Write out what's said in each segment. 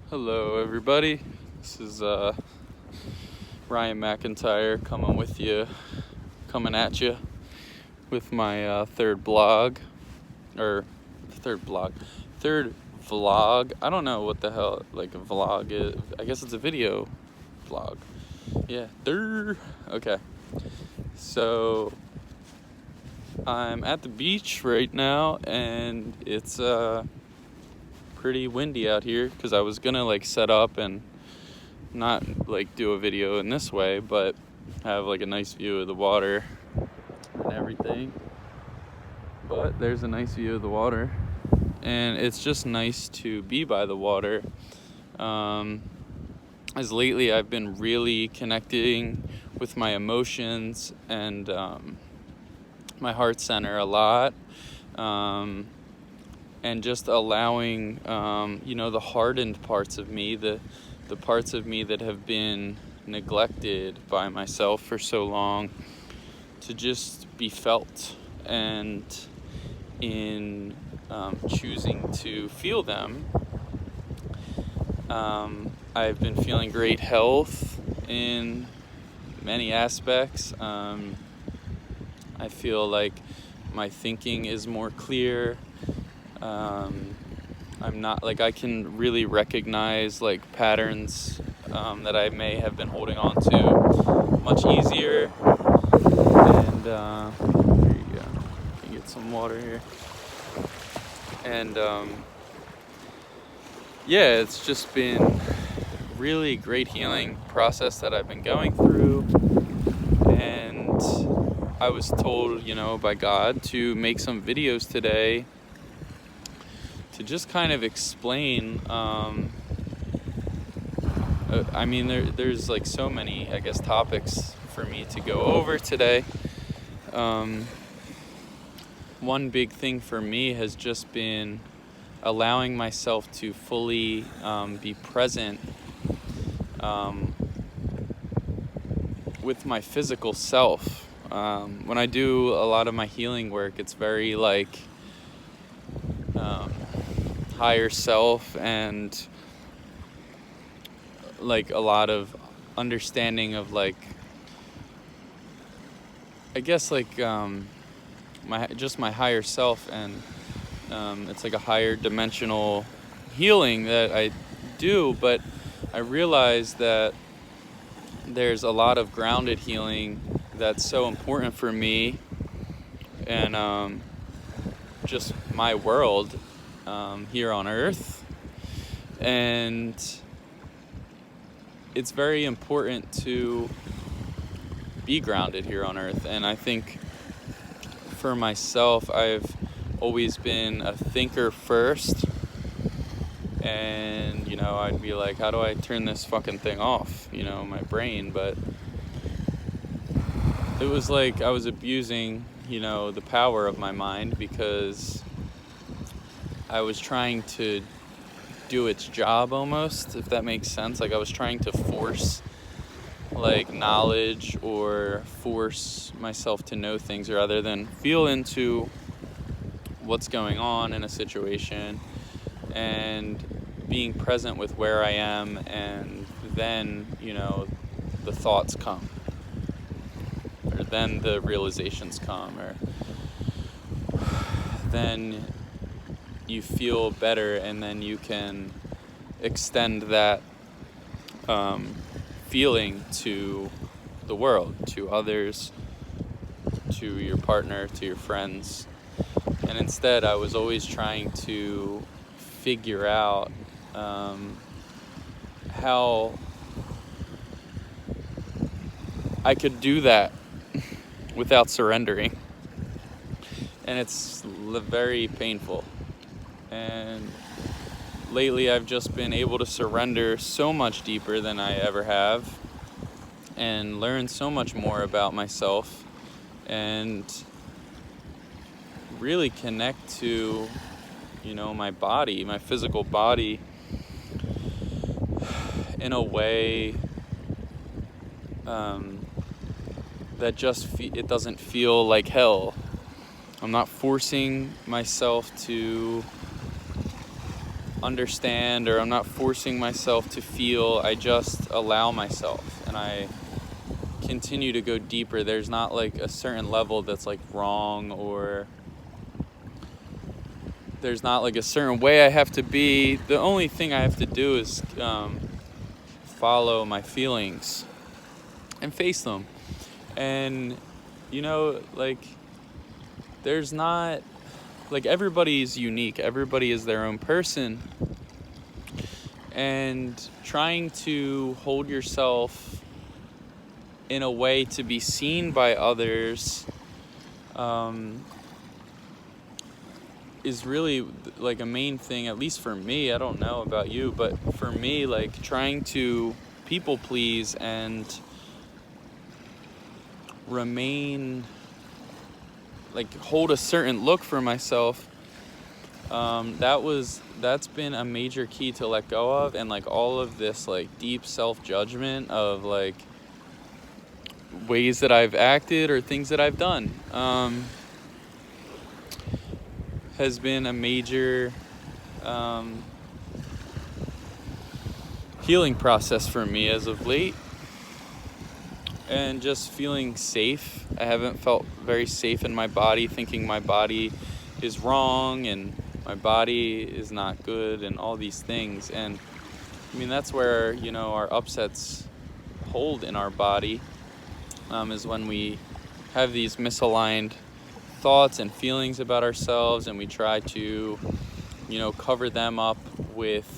Hello, everybody. This is Ryan McIntyre coming at you with my third vlog. I don't know what the hell like a vlog is. I guess it's a video vlog. Yeah, okay. So I'm at the beach right now, and it's pretty windy out here because I was gonna set up and not do a video in this way, but have a nice view of the water and everything. But there's a nice view of the water, and it's just nice to be by the water. As lately I've been really connecting with my emotions and my heart center a lot. And just allowing, the hardened parts of me, the parts of me that have been neglected by myself for so long, to just be felt. And in choosing to feel them, I've been feeling great health in many aspects. I feel like my thinking is more clear. I'm not I can really recognize patterns that I may have been holding on to much easier. And here you go. You can get some water here. And it's just been really great healing process that I've been going through. And I was told, by God to make some videos today to just kind of explain, there's so many, I guess, topics for me to go over today. One big thing for me has just been allowing myself to fully be present with my physical self. When I do a lot of my healing work, it's very higher self and a lot of understanding of my higher self, and it's a higher dimensional healing that I do. But I realize that there's a lot of grounded healing that's so important for me and just my world here on Earth. And it's very important to be grounded here on Earth. And I think for myself, I've always been a thinker first. And, I'd be like, how do I turn this fucking thing off? My brain. But it was I was abusing, the power of my mind, because I was trying to do its job almost, if that makes sense. I was trying to force knowledge or force myself to know things rather than feel into what's going on in a situation and being present with where I am. And then, the thoughts come, or then the realizations come, or then you feel better, and then you can extend that feeling to the world, to others, to your partner, to your friends. And instead, I was always trying to figure out how I could do that without surrendering. And it's very painful. And lately I've just been able to surrender so much deeper than I ever have, and learn so much more about myself, and really connect to, my body, my physical body, in a way that it doesn't feel like hell. I'm not forcing myself to understand, or I'm not forcing myself to feel. I just allow myself, and I continue to go deeper. There's not like a certain level that's like wrong, or there's not like a certain way I have to be. The only thing I have to do is follow my feelings and face them. And like, there's not, like, everybody's unique, everybody is their own person, and trying to hold yourself in a way to be seen by others is really like a main thing, at least for me. I don't know about you, but for me, like, trying to people please and remain, like, hold a certain look for myself, that's been a major key to let go of. And like all of this like deep self-judgment of like ways that I've acted or things that I've done has been a major healing process for me as of late. And just feeling safe. I haven't felt very safe in my body, thinking my body is wrong and my body is not good and all these things. And I mean, that's where, our upsets hold in our body, is when we have these misaligned thoughts and feelings about ourselves, and we try to, cover them up with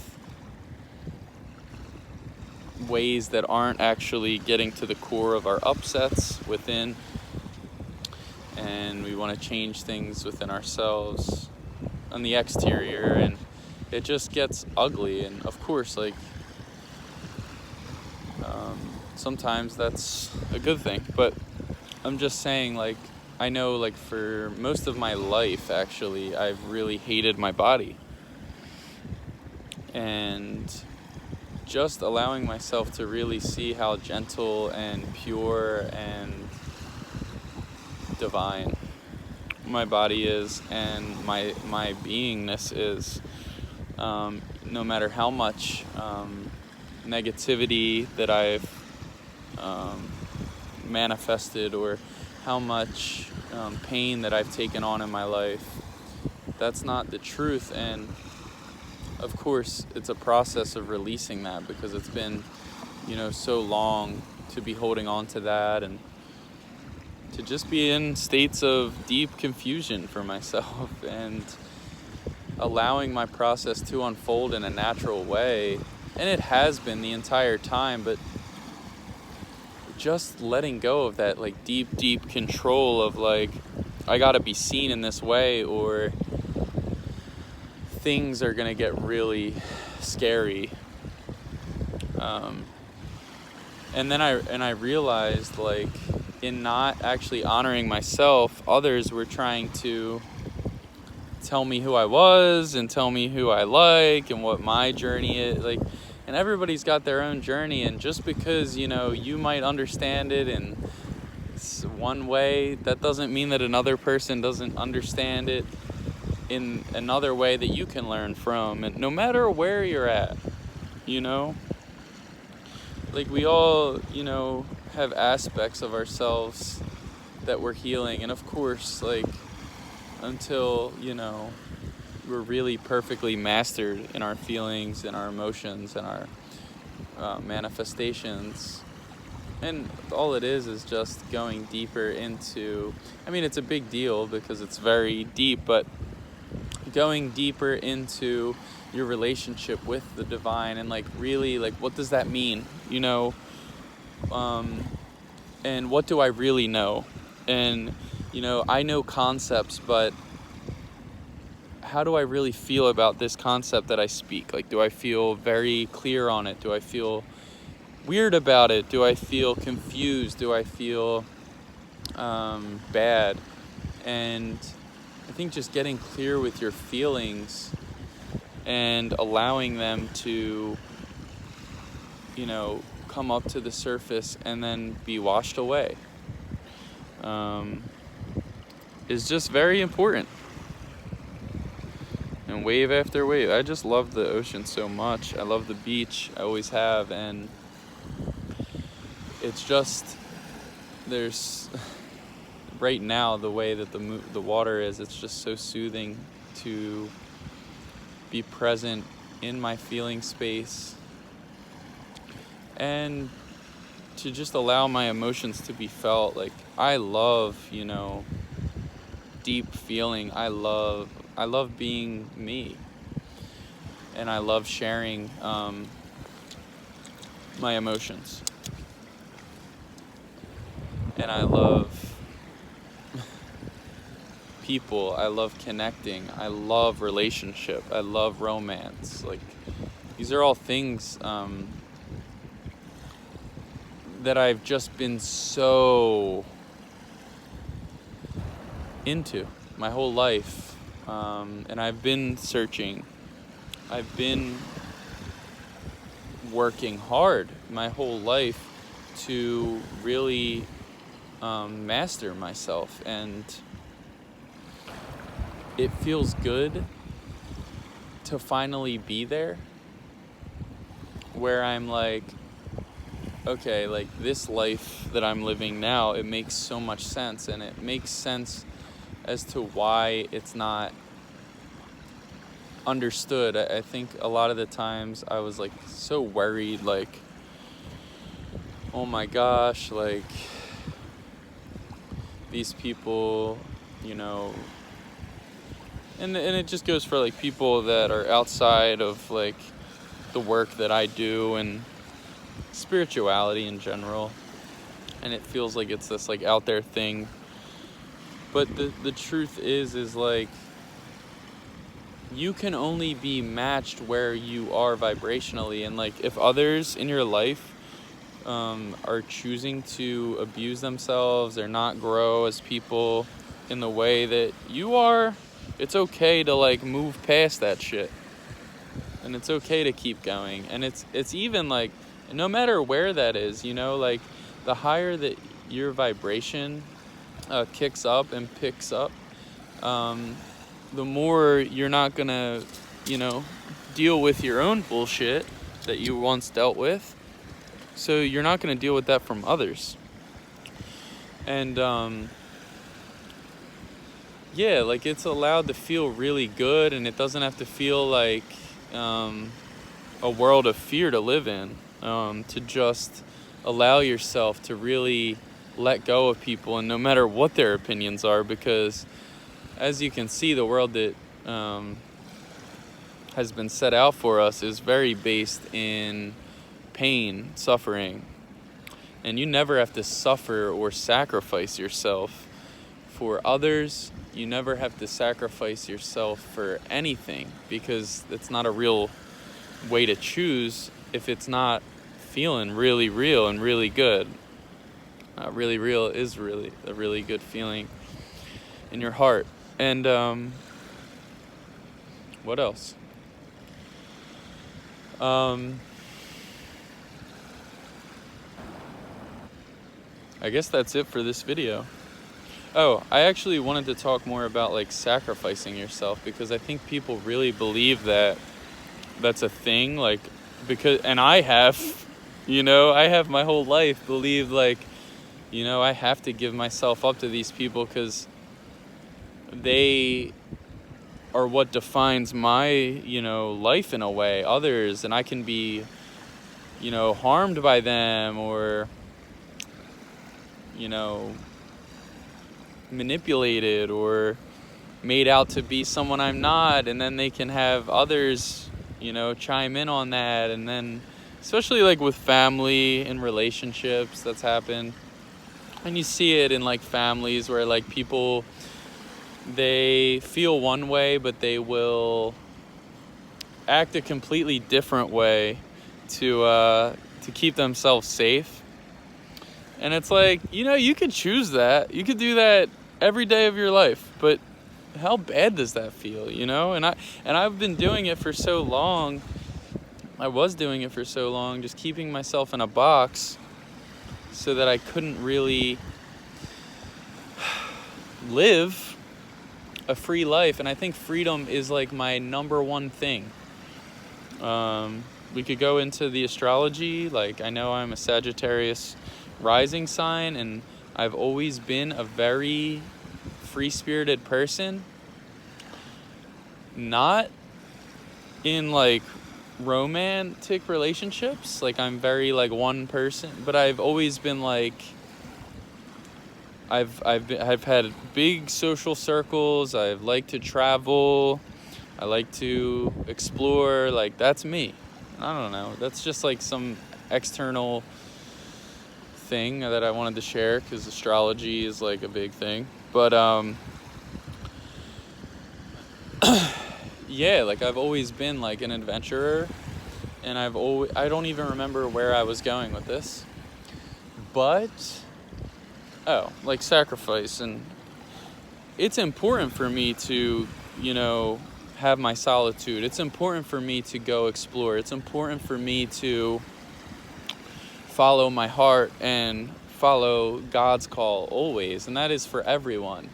ways that aren't actually getting to the core of our upsets within. And we want to change things within ourselves on the exterior, and it just gets ugly. And of course, like, sometimes that's a good thing, but I'm just saying, like, I know, like, for most of my life, actually, I've really hated my body. And just allowing myself to really see how gentle and pure and divine my body is, and my beingness is, no matter how much negativity that I've manifested, or how much pain that I've taken on in my life. That's not the truth. And of course, it's a process of releasing that, because it's been, so long to be holding on to that, and to just be in states of deep confusion for myself, and allowing my process to unfold in a natural way. And it has been the entire time, but just letting go of that, like, deep control of, like, I gotta be seen in this way, or things are gonna get really scary. And then I realized, like, in not actually honoring myself, others were trying to tell me who I was and tell me who I like and what my journey is, like. And everybody's got their own journey, and just because, you might understand it in one way, that doesn't mean that another person doesn't understand it in another way that you can learn from. And no matter where you're at, like, we all, have aspects of ourselves that we're healing. And of course, like, until, we're really perfectly mastered in our feelings and our emotions and our manifestations. And all it is just going deeper into, I mean, it's a big deal because it's very deep, but going deeper into your relationship with the divine, and, like, really, like, what does that mean, and what do I really know? And, I know concepts, but how do I really feel about this concept that I speak? Like, do I feel very clear on it? Do I feel weird about it? Do I feel confused? Do I feel bad? And I think just getting clear with your feelings and allowing them to, come up to the surface and then be washed away is just very important. and wave after wave. I just love the ocean so much. I love the beach. I always have, and it's just, there's right now the way that the water is, it's just so soothing to be present in my feeling space and to just allow my emotions to be felt. Like, I love, deep feeling. I love being me, and I love sharing my emotions, and I love people. I love connecting. I love relationship. I love romance. Like, these are all things that I've just been so into my whole life. And I've been searching. I've been working hard my whole life to really master myself. And it feels good to finally be there, where I'm like, okay, like, this life that I'm living now, it makes so much sense, and it makes sense as to why it's not understood. I think a lot of the times I was like so worried, like, oh my gosh, like, these people, and it just goes for like people that are outside of like the work that I do and spirituality in general, and it feels like it's this like out there thing, but the truth is like, you can only be matched where you are vibrationally. And like, if others in your life are choosing to abuse themselves or not grow as people in the way that you are, it's okay to like move past that shit, and it's okay to keep going. And it's even like, no matter where that is, like, the higher that your vibration kicks up and picks up, the more you're not gonna, deal with your own bullshit that you once dealt with. So you're not gonna deal with that from others. And yeah, like, it's allowed to feel really good, and it doesn't have to feel like a world of fear to live in. To just allow yourself to really let go of people, and no matter what their opinions are, because as you can see, the world that has been set out for us is very based in pain, suffering, and you never have to suffer or sacrifice yourself for others. You never have to sacrifice yourself for anything, because it's not a real way to choose if it's not feeling really real and really good. Really real is really a really good feeling in your heart. And what else? I guess that's it for this video. Oh, I actually wanted to talk more about like sacrificing yourself, because I think people really believe that that's a thing, like, because, and I have, I have my whole life believed like, I have to give myself up to these people because they are what defines my, life in a way, others, and I can be, harmed by them, or, manipulated or made out to be someone I'm not, and then they can have others, chime in on that. And then, especially like with family and relationships, that's happened. And you see it in like families where like people, they feel one way, but they will act a completely different way to keep themselves safe. And it's like, you could choose that. You could do that every day of your life, but how bad does that feel, And I've been doing it for so long. I was doing it for so long, just keeping myself in a box so that I couldn't really live a free life, and I think freedom is like my number one thing. We could go into the astrology. Like, I know I'm a Sagittarius rising sign, and I've always been a very free-spirited person. Not in like romantic relationships. Like, I'm very like one person, but I've always been like, I've had big social circles. I like to travel. I like to explore. Like, that's me. I don't know. That's just like some external thing that I wanted to share, because astrology is like a big thing. But yeah, like I've always been like an adventurer, and I don't even remember where I was going with this. But like sacrifice, and it's important for me to, have my solitude. It's important for me to go explore. It's important for me to follow my heart and follow God's call always, and that is for everyone.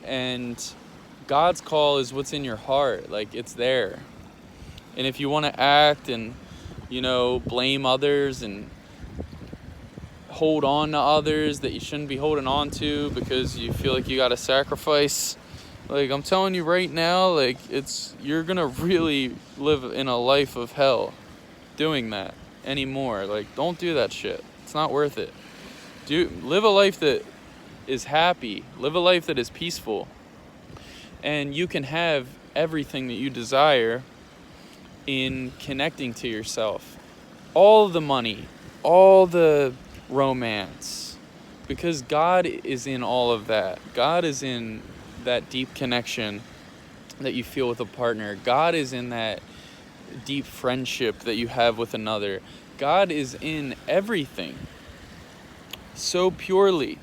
And God's call is what's in your heart. Like, it's there. And if you want to act and, blame others and hold on to others that you shouldn't be holding on to because you feel like you got to sacrifice, like, I'm telling you right now, like, you're going to really live in a life of hell doing that anymore. Like, don't do that shit. It's not worth it. Live a life that is happy. Live a life that is peaceful. And you can have everything that you desire in connecting to yourself. All the money, all the romance, because God is in all of that. God is in that deep connection that you feel with a partner. God is in that deep friendship that you have with another. God is in everything so purely.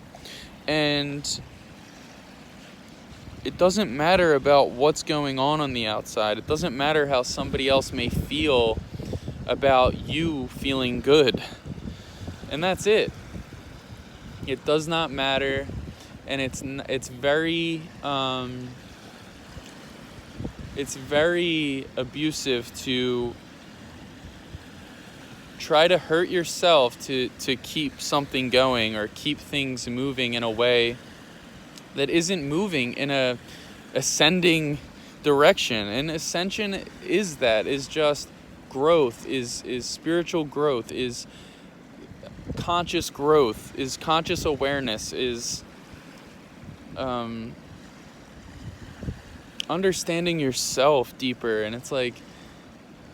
And it doesn't matter about what's going on the outside. It doesn't matter how somebody else may feel about you feeling good. And that's it. It does not matter. And it's very abusive to try to hurt yourself to keep something going or keep things moving in a way that isn't moving in a ascending direction. And ascension is just growth, is spiritual growth, is conscious growth, is conscious awareness, is understanding yourself deeper. And it's like,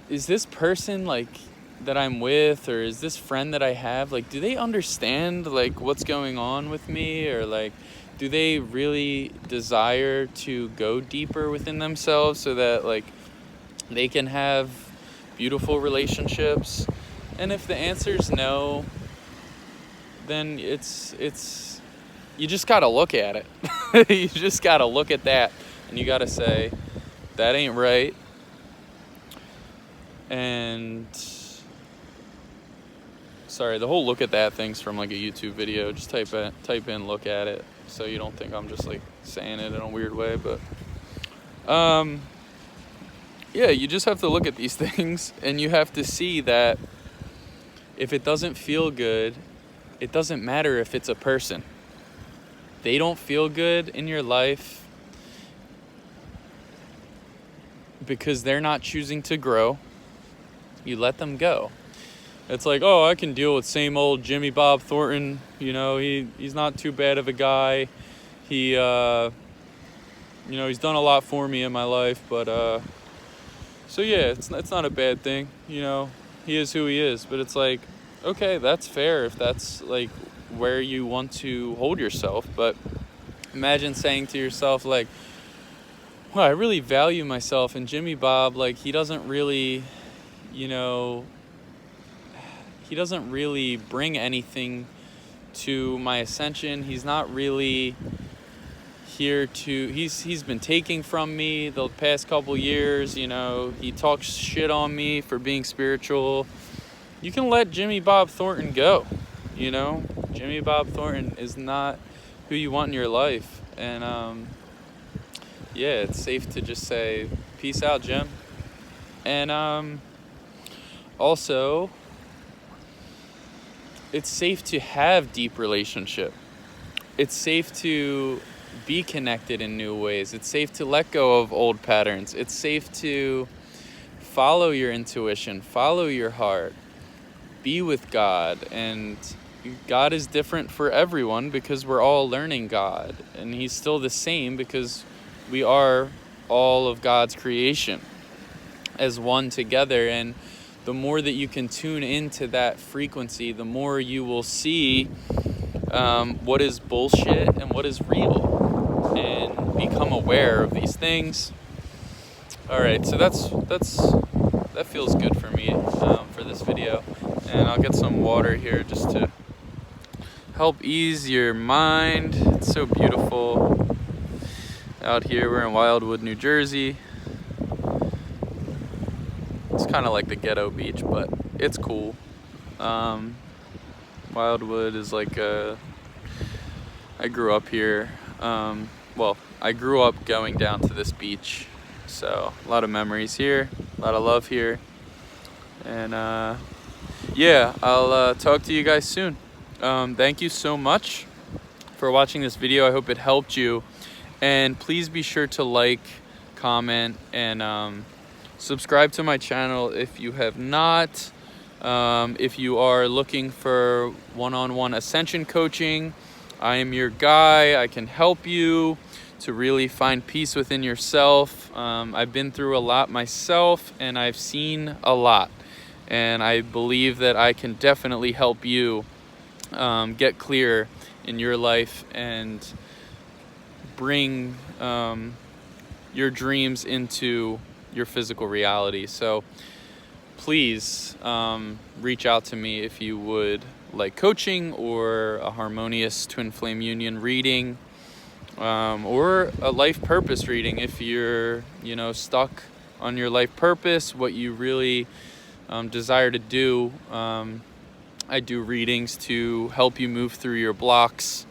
is this person like that I'm with, or is this friend that I have, like, do they understand like what's going on with me, or like, do they really desire to go deeper within themselves so that like they can have beautiful relationships? And if the answer is no, then it's you just gotta look at it. You just gotta look at that, and you gotta say, that ain't right. And sorry, the whole look at that thing's from like a YouTube video. Just type in look at it, so you don't think I'm just like saying it in a weird way. But yeah, you just have to look at these things, and you have to see that if it doesn't feel good, it doesn't matter if it's a person. They don't feel good in your life because they're not choosing to grow. You let them go. It's like, oh, I can deal with same old Jimmy Bob Thornton. He's not too bad of a guy. He, he's done a lot for me in my life. But, so yeah, it's not a bad thing. He is who he is. But it's like, okay, that's fair if that's like where you want to hold yourself. But imagine saying to yourself, like, well, I really value myself, and Jimmy Bob, like, he doesn't really bring anything to my ascension. He's not really here to, he's been taking from me the past couple years. He talks shit on me for being spiritual. You can let Jimmy Bob Thornton go. Jimmy Bob Thornton is not who you want in your life. And yeah, it's safe to just say, peace out, Jim. And also, it's safe to have deep relationship. It's safe to be connected in new ways. It's safe to let go of old patterns. It's safe to follow your intuition, follow your heart, be with God. And God is different for everyone because we're all learning God. And he's still the same because we are all of God's creation as one together. And the more that you can tune into that frequency, the more you will see what is bullshit and what is real, and become aware of these things. All right, so that feels good for me for this video, and I'll get some water here just to help ease your mind. It's so beautiful out here. We're in Wildwood, New Jersey. It's kind of like the ghetto beach, but it's cool. Wildwood is like I grew up here. Well, I grew up going down to this beach, so a lot of memories here, a lot of love here. And yeah, I'll talk to you guys soon. Thank you so much for watching this video. I hope it helped you, and please be sure to like, comment, and subscribe to my channel if you have not. If you are looking for one-on-one ascension coaching, I am your guy. I can help you to really find peace within yourself. I've been through a lot myself, and I've seen a lot, and I believe that I can definitely help you get clear in your life and bring your dreams into your physical reality. So please reach out to me if you would like coaching or a harmonious twin flame union reading, or a life purpose reading if you're, stuck on your life purpose, what you really desire to do. I do readings to help you move through your blocks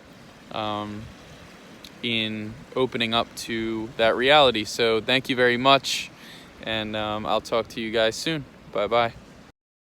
in opening up to that reality. So thank you very much, and I'll talk to you guys soon. Bye-bye.